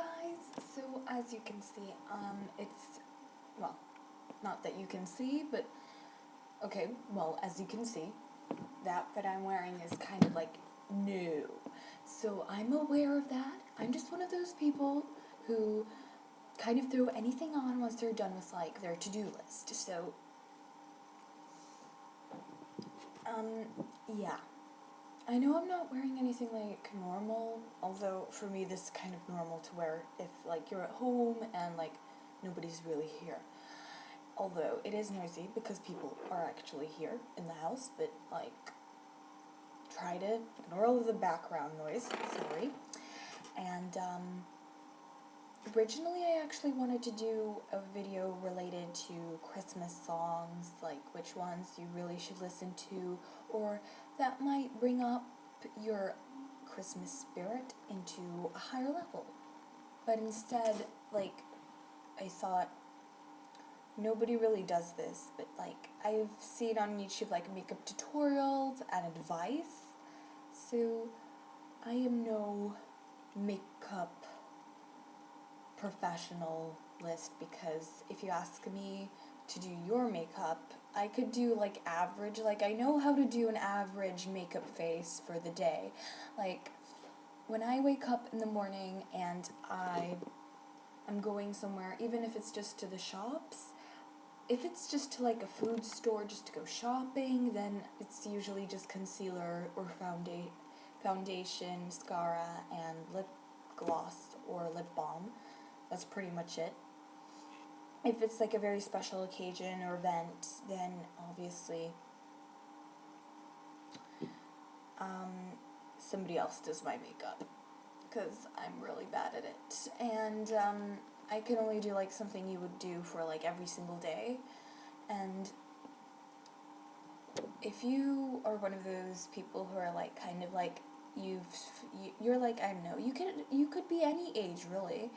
guys, so as you can see, it's, well, not that you can see, but, okay, well, as you can see, that I'm wearing is kind of like new. So I'm aware of that. I'm just one of those people who kind of throw anything on once they're done with, like, their to-do list. So, yeah. I know I'm not wearing anything, like, normal, although for me this is kind of normal to wear if, like, you're at home and, like, nobody's really here. Although it is noisy because people are actually here in the house, but, like, try to ignore all of the background noise, sorry. And, originally I actually wanted to do a video related to Christmas songs, like which ones you really should listen to, or that might bring up your Christmas spirit into a higher level. But instead, like, I thought, nobody really does this, but, like, I've seen on YouTube, like, makeup tutorials and advice, so I am no makeup professionalist, because if you ask me to do your makeup, I could do, like, average, like, I know how to do an average makeup face for the day. Like, when I wake up in the morning and I'm going somewhere, even if it's just to the shops, if it's just to, like, a food store just to go shopping, then it's usually just concealer or foundation, mascara, and lip gloss or lip balm. That's pretty much it. If it's, like, a very special occasion or event, then obviously somebody else does my makeup, because I'm really bad at it. And I can only do, like, something you would do for, like, every single day. And if you are one of those people who are, like, kind of like, you're like, I don't know, you could be any age, really,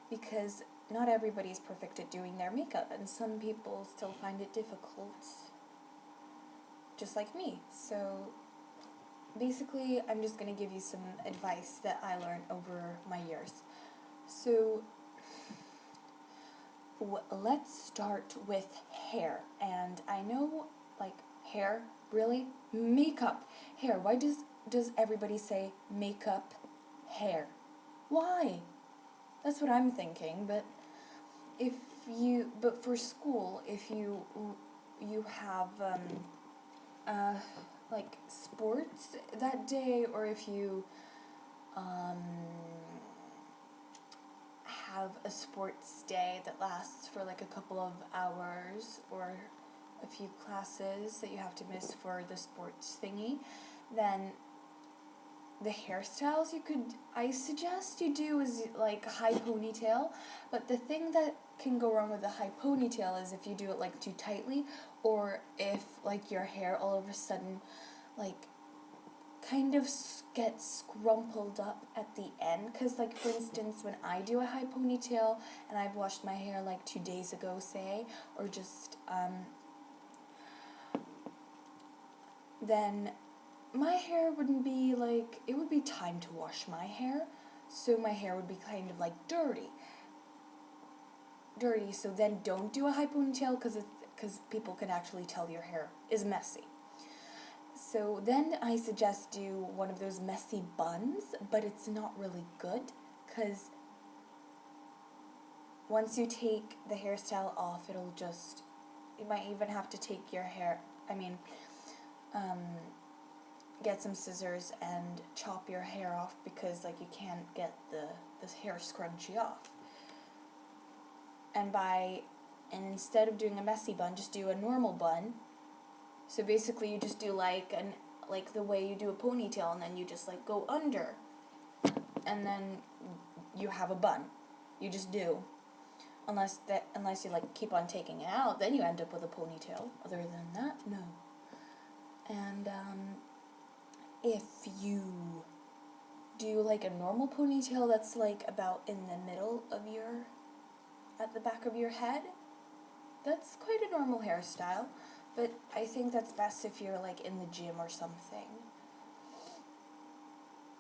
because not everybody's perfect at doing their makeup, and some people still find it difficult, just like me. So basically, I'm just going to give you some advice that I learned over my years. So let's start with hair. And I know, like, hair, really? Makeup, hair. Why does everybody say makeup, hair? Why? That's what I'm thinking. But for school, if you have like, sports that day, or if you have a sports day that lasts for, like, a couple of hours, or a few classes that you have to miss for the sports thingy, then the hairstyles I suggest you do is, like, a high ponytail. But the thing that can go wrong with a high ponytail is if you do it, like, too tightly, or if, like, your hair all of a sudden, like, kind of gets scrumpled up at the end. Because, like, for instance, when I do a high ponytail and I've washed my hair, like, 2 days ago, say, or just then my hair wouldn't be, like, it would be time to wash my hair, so my hair would be kind of, like, dirty. So then don't do a high ponytail, because people can actually tell your hair is messy. So then I suggest do one of those messy buns, but it's not really good, because once you take the hairstyle off, you might even have to take your hair, get some scissors and chop your hair off, because, like, you can't get this hair scrunchie off. And instead of doing a messy bun, just do a normal bun. So basically you just do, like, the way you do a ponytail, and then you just, like, go under, and then you have a bun. You just do. Unless you, like, keep on taking it out, then you end up with a ponytail. Other than that, no. And if you do, like, a normal ponytail that's, like, about in the middle of at the back of your head, that's quite a normal hairstyle. But I think that's best if you're, like, in the gym or something.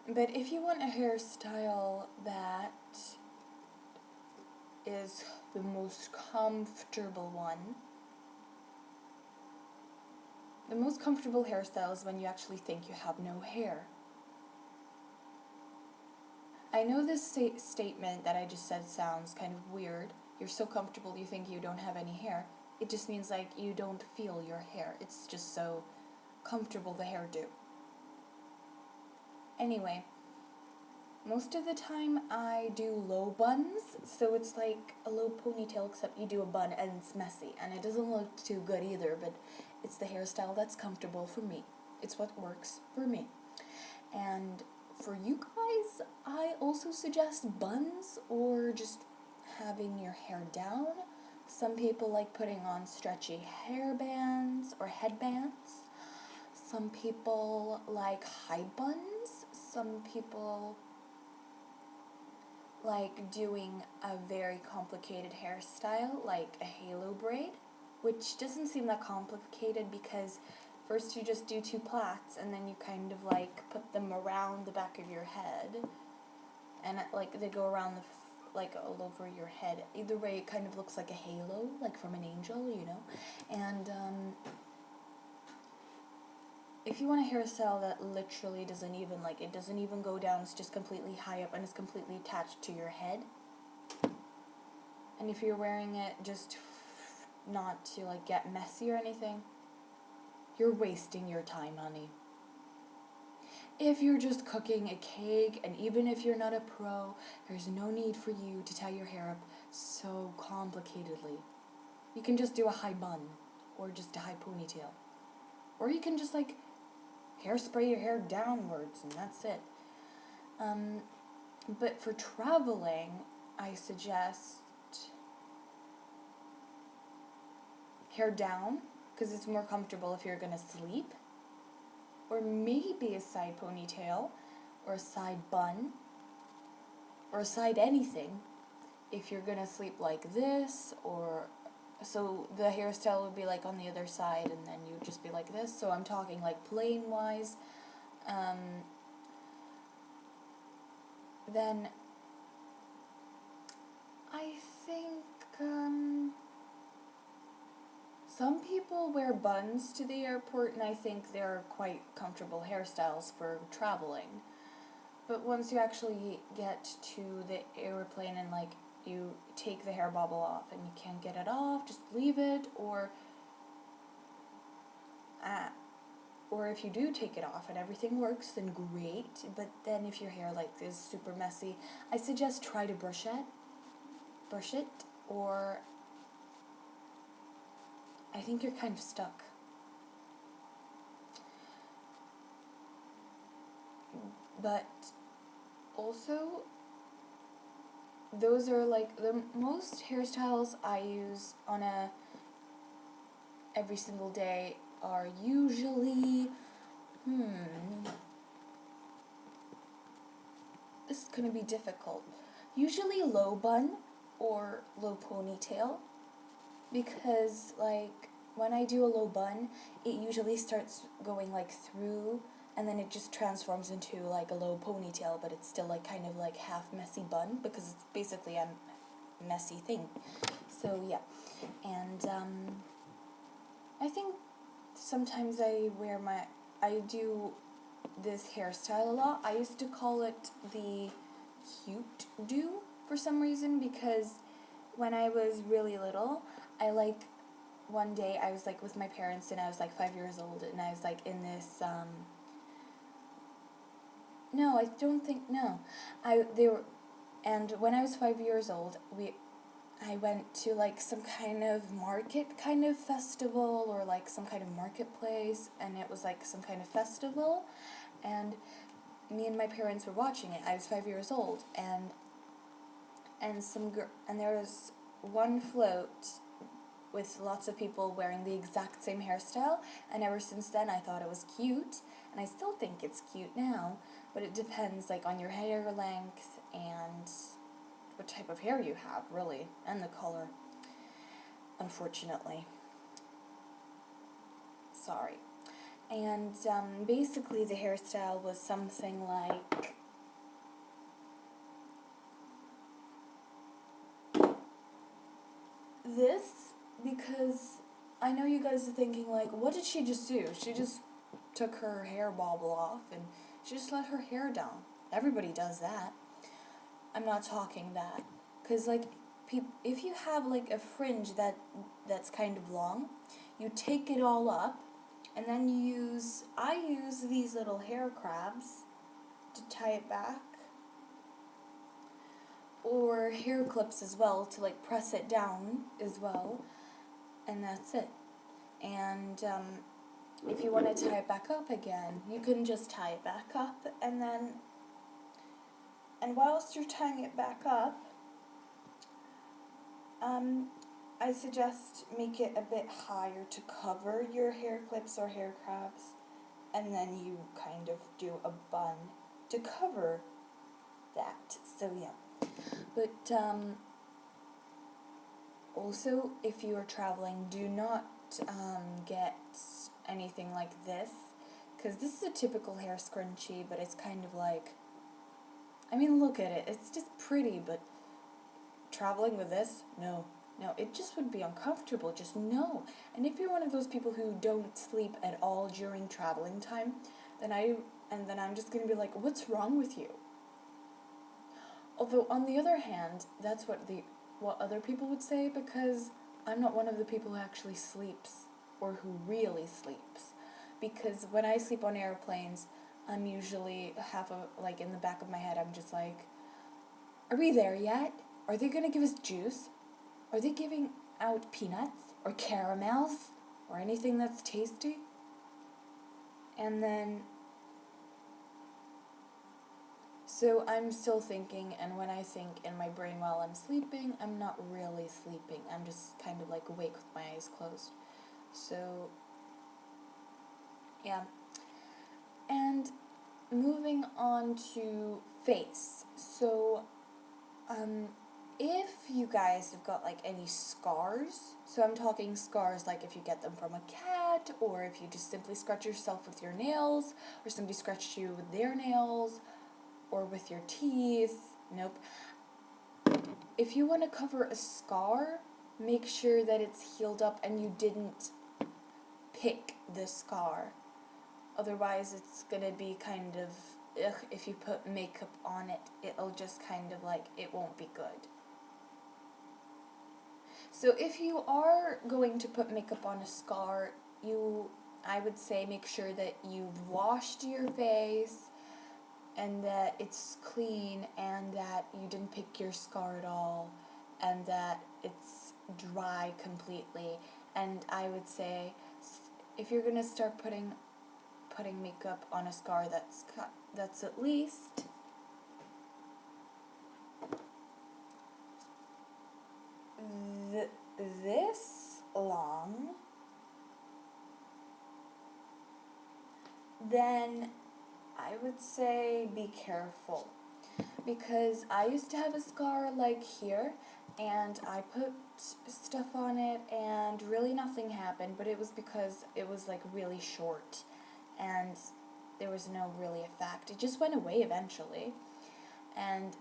But if you want a hairstyle that is the most comfortable one. The most comfortable hairstyle is when you actually think you have no hair. I know this statement that I just said sounds kind of weird. You're so comfortable you think you don't have any hair. It just means like you don't feel your hair. It's just so comfortable, the hairdo. Anyway, most of the time I do low buns, so it's like a low ponytail except you do a bun and it's messy. And it doesn't look too good either, but it's the hairstyle that's comfortable for me. It's what works for me. And for you guys, I also suggest buns or just having your hair down. Some people like putting on stretchy hairbands or headbands. Some people like high buns. Some people like doing a very complicated hairstyle like a halo braid, which doesn't seem that complicated because first you just do 2 plaits and then you kind of like put them around the back of your head, and like they go around like all over your head. Either way, it kind of looks like a halo, like from an angel, you know. And if you want a hairstyle that literally doesn't even go down, it's just completely high up and it's completely attached to your head. And if you're wearing it just not to like get messy or anything, you're wasting your time, honey. If you're just cooking a cake, and even if you're not a pro, there's no need for you to tie your hair up so complicatedly. You can just do a high bun, or just a high ponytail. Or you can just like hairspray your hair downwards, and that's it. But for traveling, I suggest hair down, because it's more comfortable if you're gonna sleep. Or maybe a side ponytail, or a side bun, or a side anything, if you're gonna sleep like this, or so the hairstyle would be like on the other side, and then you'd just be like this. So I'm talking like plane wise. Then I think some people wear buns to the airport, and I think they're quite comfortable hairstyles for traveling. But once you actually get to the airplane and like you take the hair bobble off and you can't get it off, just leave it, or if you do take it off and everything works, then great. But then if your hair like is super messy, I suggest try to brush it, or I think you're kind of stuck. But also, those are like the most hairstyles I use on every single day are usually, this is gonna be difficult. Usually low bun or low ponytail, because like when I do a low bun, it usually starts going like through, and then it just transforms into like a low ponytail, but it's still like kind of like half messy bun, because it's basically a messy thing. So yeah, and I think sometimes I do this hairstyle a lot. I used to call it the cute do for some reason, because when I was really little, one day I was like with my parents, and I was like 5 years old, and I was like in this no, I don't think, no. And when I was 5 years old, I went to like some kind of market kind of festival, or like some kind of marketplace, and it was like some kind of festival, and me and my parents were watching it. I was 5 years old, and there was one float with lots of people wearing the exact same hairstyle, and ever since then I thought it was cute, and I still think it's cute now, but it depends like on your hair length and what type of hair you have, really, and the color, unfortunately. Sorry. And basically the hairstyle was something like, this because I know you guys are thinking, like, what did she just do? She just took her hair bobble off and she just let her hair down. Everybody does that. I'm not talking that. Because, like, if you have, like, a fringe that's kind of long, you take it all up and then I use these little hair crabs to tie it back, or hair clips as well to, like, press it down as well, and that's it. And if you want to tie it back up again, you can just tie it back up, and whilst you're tying it back up, I suggest make it a bit higher to cover your hair clips or hair crabs, and then you kind of do a bun to cover that. So yeah. But also, if you are traveling, do not get anything like this, because this is a typical hair scrunchie, but it's kind of like, I mean, look at it. It's just pretty, but traveling with this, no, it just would be uncomfortable. Just no. And if you're one of those people who don't sleep at all during traveling time, then I'm just gonna be like, what's wrong with you? Although on the other hand, that's what other people would say, because I'm not one of the people who actually sleeps or who really sleeps. Because when I sleep on airplanes, I'm usually like in the back of my head, I'm just like, are we there yet? Are they gonna give us juice? Are they giving out peanuts or caramels or anything that's tasty? And then, so I'm still thinking, and when I think in my brain while I'm sleeping, I'm not really sleeping. I'm just kind of like awake with my eyes closed. So, yeah. And moving on to face. So, if you guys have got like any scars, so I'm talking scars like if you get them from a cat, or if you just simply scratch yourself with your nails, or somebody scratched you with their nails, or with your teeth, nope. If you want to cover a scar, make sure that it's healed up and you didn't pick the scar. Otherwise, it's gonna be kind of, if you put makeup on it, it'll just kind of like, it won't be good. So if you are going to put makeup on a scar, I would say make sure that you've washed your face and that it's clean and that you didn't pick your scar at all and that it's dry completely. And I would say if you're going to start putting makeup on a scar that's at least this long, then I would say be careful, because I used to have a scar like here, and I put stuff on it and really nothing happened, but it was because it was like really short and there was no really effect. It just went away eventually. And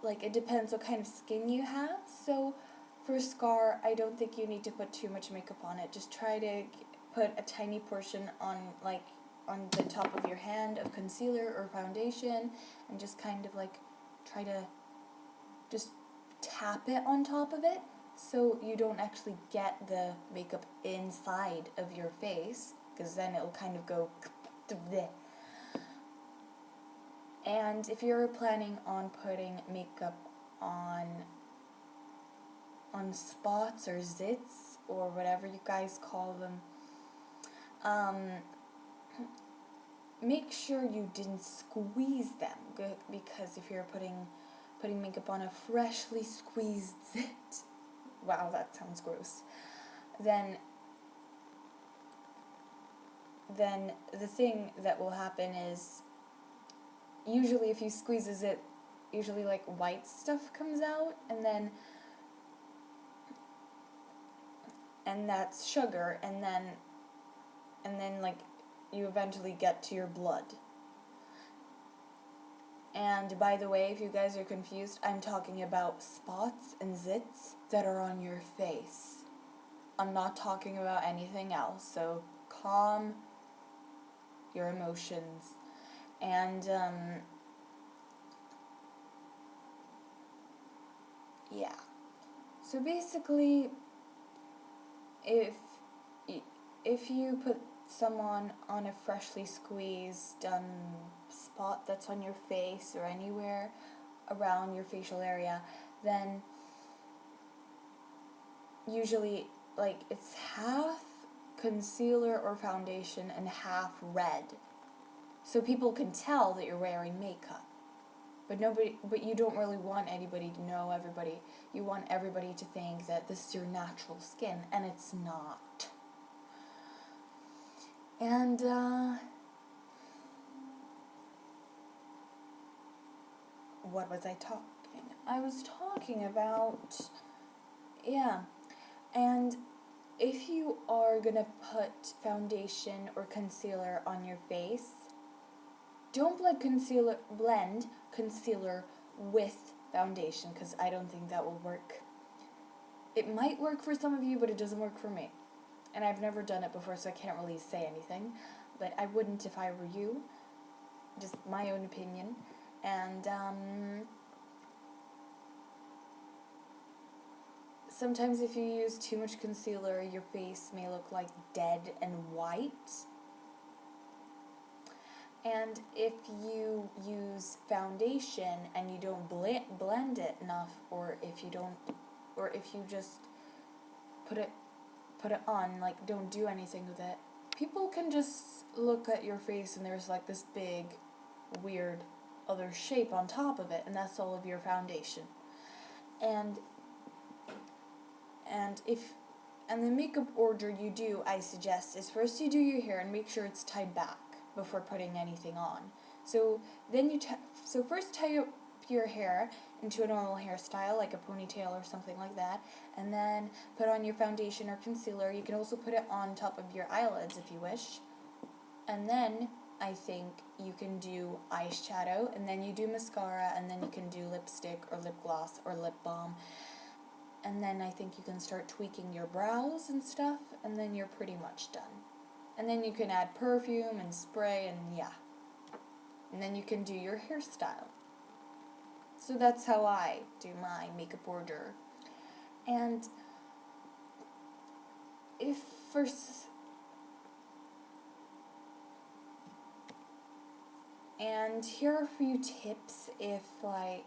like it depends what kind of skin you have. So for a scar, I don't think you need to put too much makeup on it. Just try to put a tiny portion on the top of your hand of concealer or foundation, and just kind of like try to just tap it on top of it so you don't actually get the makeup inside of your face, because then it'll kind of go bleh. And if you're planning on putting makeup on spots or zits or whatever you guys call them, make sure you didn't squeeze them, because if you're putting makeup on a freshly squeezed zit, wow, that sounds gross, then the thing that will happen is, usually if you squeeze a zit, usually like white stuff comes out, and that's sugar, and then like you eventually get to your blood. And by the way, if you guys are confused, I'm talking about spots and zits that are on your face. I'm not talking about anything else, so calm your emotions. And, yeah. So basically, if if you put someone on a freshly squeezed spot that's on your face or anywhere around your facial area, then usually like it's half concealer or foundation and half red. So people can tell that you're wearing makeup. But you don't really want anybody to know everybody. You want everybody to think that this is your natural skin, and it's not. And, what was I talking? I was talking about, yeah, and if you are gonna put foundation or concealer on your face, don't blend concealer with foundation, because I don't think that will work. It might work for some of you, but it doesn't work for me. And I've never done it before, so I can't really say anything. But I wouldn't if I were you. Just my own opinion. And, sometimes if you use too much concealer, your face may look like dead and white. And if you use foundation and you don't blend it enough, or if you just put it on, like don't do anything with it, people can just look at your face and there's like this big, weird other shape on top of it, and that's all of your foundation. And the makeup order you do, I suggest, is first you do your hair and make sure it's tied back before putting anything on. So then first tie up your hair into a normal hairstyle, like a ponytail or something like that, and then put on your foundation or concealer. You can also put it on top of your eyelids if you wish. And then I think you can do eyeshadow, and then you do mascara, and then you can do lipstick or lip gloss or lip balm. And then I think you can start tweaking your brows and stuff, and then you're pretty much done. And then you can add perfume and spray, and yeah. And then you can do your hairstyle. So that's how I do my makeup order. And and here are a few tips if like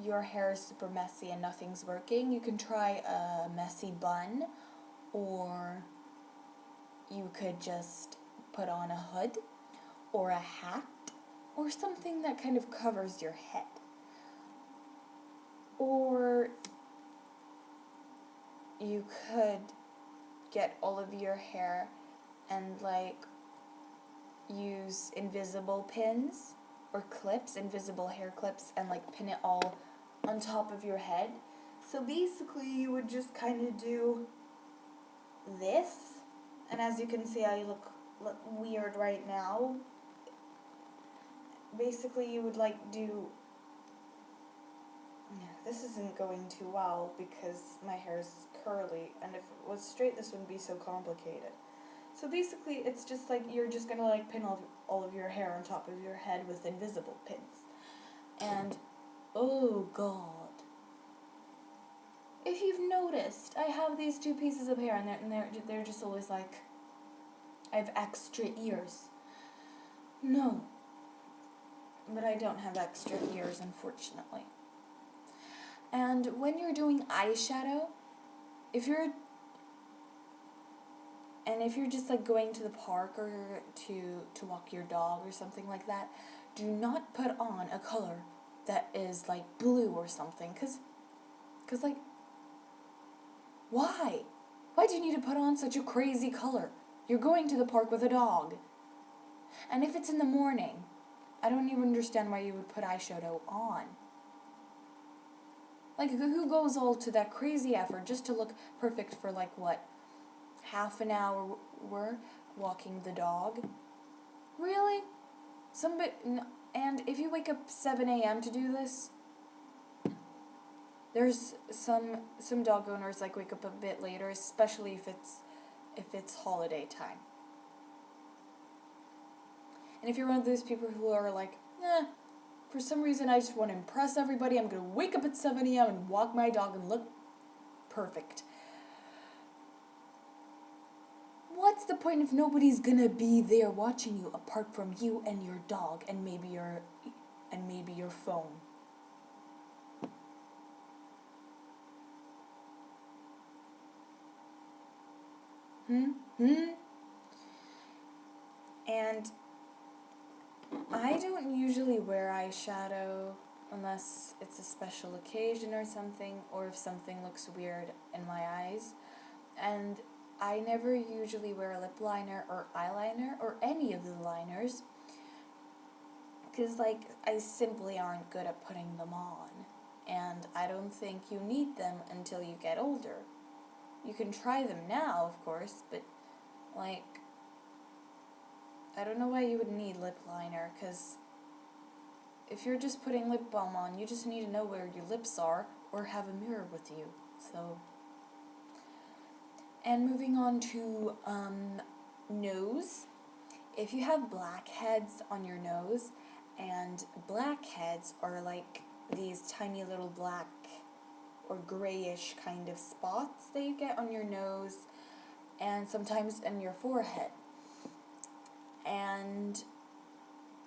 your hair is super messy and nothing's working. You can try a messy bun, or you could just put on a hood or a hat or something that kind of covers your head. Or you could get all of your hair and like use invisible pins or clips, invisible hair clips, and like pin it all on top of your head. So basically you would just kind of do this, and as you can see I look weird right now. Basically you would like do, this isn't going too well because my hair is curly, and if it was straight this wouldn't be so complicated. So basically it's just like you're just gonna like pin all of your hair on top of your head with invisible pins. And oh god, if you've noticed, I have these two pieces of hair, and they're just always like, I have extra ears. No, but I don't have extra ears, unfortunately. And when you're doing eyeshadow, if you're just like going to the park or to walk your dog or something like that, do not put on a color that is like blue or something, cause like, why do you need to put on such a crazy color? You're going to the park with a dog. And if it's in the morning, I don't even understand why you would put eyeshadow on. Like, who goes all to that crazy effort just to look perfect for like what, half an hour walking the dog. Really? And if you wake up 7 a.m. to do this, there's some dog owners like wake up a bit later, especially if it's holiday time. And if you're one of those people who are like, for some reason I just want to impress everybody, I'm going to wake up at 7 a.m. and walk my dog and look perfect. What's the point if nobody's going to be there watching you apart from you and your dog and maybe your phone? And I don't usually wear eyeshadow unless it's a special occasion or something, or if something looks weird in my eyes. And I never usually wear lip liner or eyeliner or any of the liners, because I simply aren't good at putting them on, and I don't think you need them until you get older. You can try them now, of course, but I don't know why you would need lip liner, because if you're just putting lip balm on, you just need to know where your lips are or have a mirror with you. So, and moving on to nose. If you have blackheads on your nose, and blackheads are like these tiny little black or grayish kind of spots that you get on your nose and sometimes in your forehead. And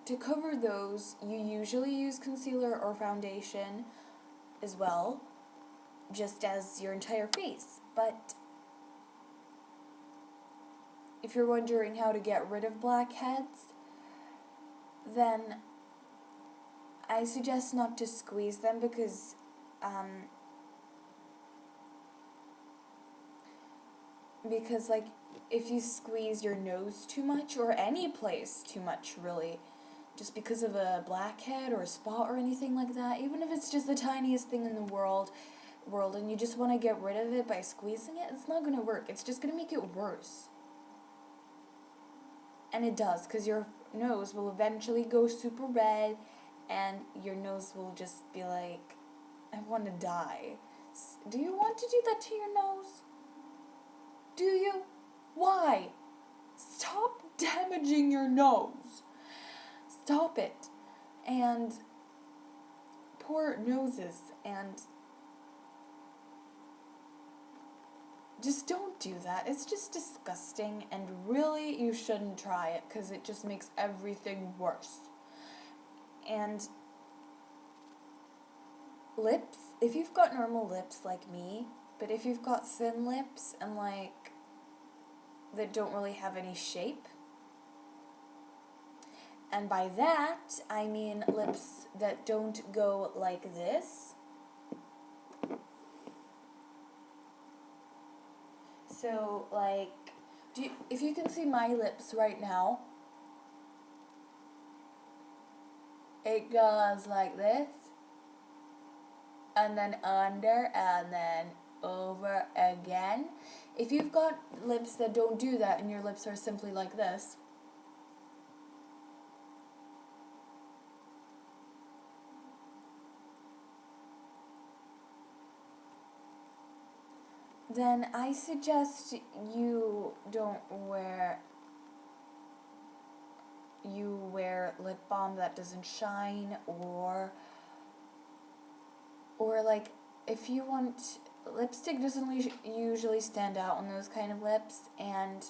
to cover those, you usually use concealer or foundation as well, just as your entire face. But if you're wondering how to get rid of blackheads, then I suggest not to squeeze them, because if you squeeze your nose too much, or any place too much really, just because of a blackhead or a spot or anything like that, even if it's just the tiniest thing in the world and you just want to get rid of it by squeezing it, it's not going to work. It's just going to make it worse. And it does, because your nose will eventually go super red, and your nose will just be like, I want to die. Do you want to do that to your nose? Do you? Why? Stop damaging your nose. Stop it. And poor noses, and just don't do that. It's just disgusting, and really you shouldn't try it, because it just makes everything worse. And lips, if you've got normal lips like me, but if you've got thin lips and that don't really have any shape, and by that I mean lips that don't go like this. So if you can see my lips right now, it goes like this, and then under, and then over again. If you've got lips that don't do that, and your lips are simply like this, then I suggest you wear lip balm that doesn't shine, or if you want, lipstick doesn't usually stand out on those kind of lips, and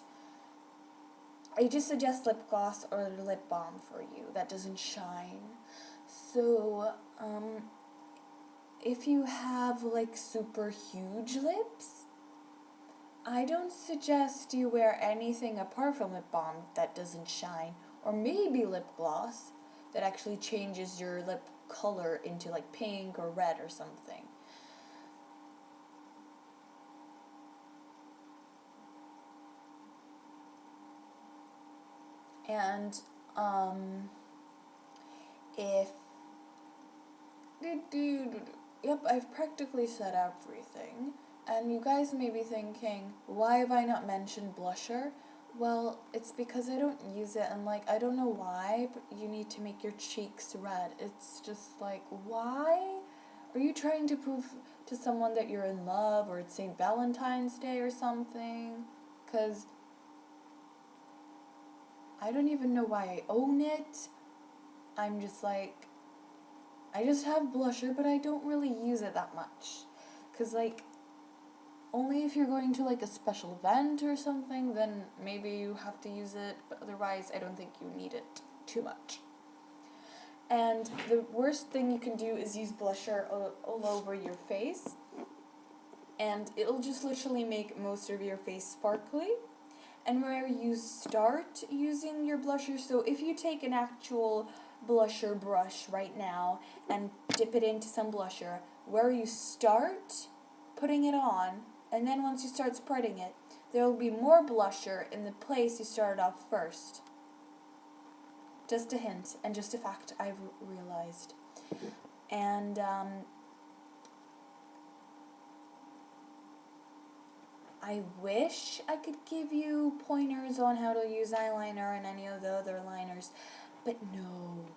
I just suggest lip gloss or lip balm for you that doesn't shine. So if you have super huge lips, I don't suggest you wear anything apart from lip balm that doesn't shine, or maybe lip gloss that actually changes your lip color into pink or red or something. And yep, I've practically said everything. And you guys may be thinking, why have I not mentioned blusher? Well, it's because I don't use it, and like, I don't know why, but you need to make your cheeks red. It's just like, why? Are you trying to prove to someone that you're in love, or it's St. Valentine's Day or something? Because I don't even know why I own it. I'm just like, I just have blusher, but I don't really use it that much. Because like, only if you're going to like a special event or something, then maybe you have to use it, but otherwise I don't think you need it too much. And the worst thing you can do is use blusher all over your face, and it'll just literally make most of your face sparkly. And where you start using your blusher, so if you take an actual blusher brush right now and dip it into some blusher, where you start putting it on, and then once you start spreading it, there will be more blusher in the place you started off first. Just a hint, and just a fact I've realized. And I wish I could give you pointers on how to use eyeliner and any of the other liners, but no.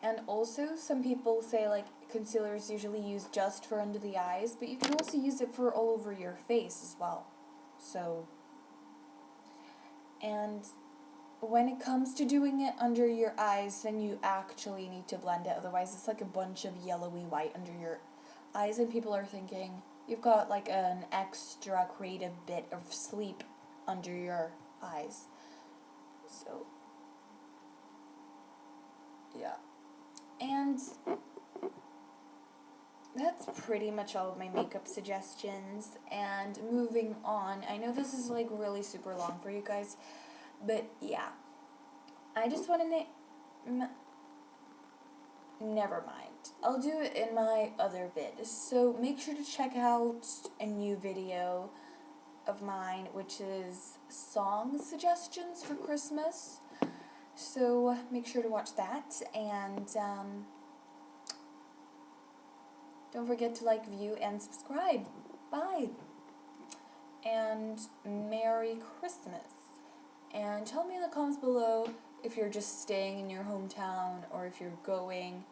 And also, some people say like concealer is usually used just for under the eyes, but you can also use it for all over your face as well. So, and when it comes to doing it under your eyes, then you actually need to blend it, otherwise it's like a bunch of yellowy white under your eyes, and people are thinking you've got like an extra creative bit of sleep under your eyes. So, yeah. And that's pretty much all of my makeup suggestions. And moving on, I know this is like really super long for you guys, but yeah. I just want to never mind. I'll do it in my other vid. So make sure to check out a new video of mine, which is song suggestions for Christmas. So make sure to watch that, and don't forget to like, view, and subscribe. Bye. And Merry Christmas. And tell me in the comments below if you're just staying in your hometown or if you're going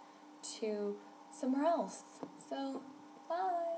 to somewhere else. So, bye.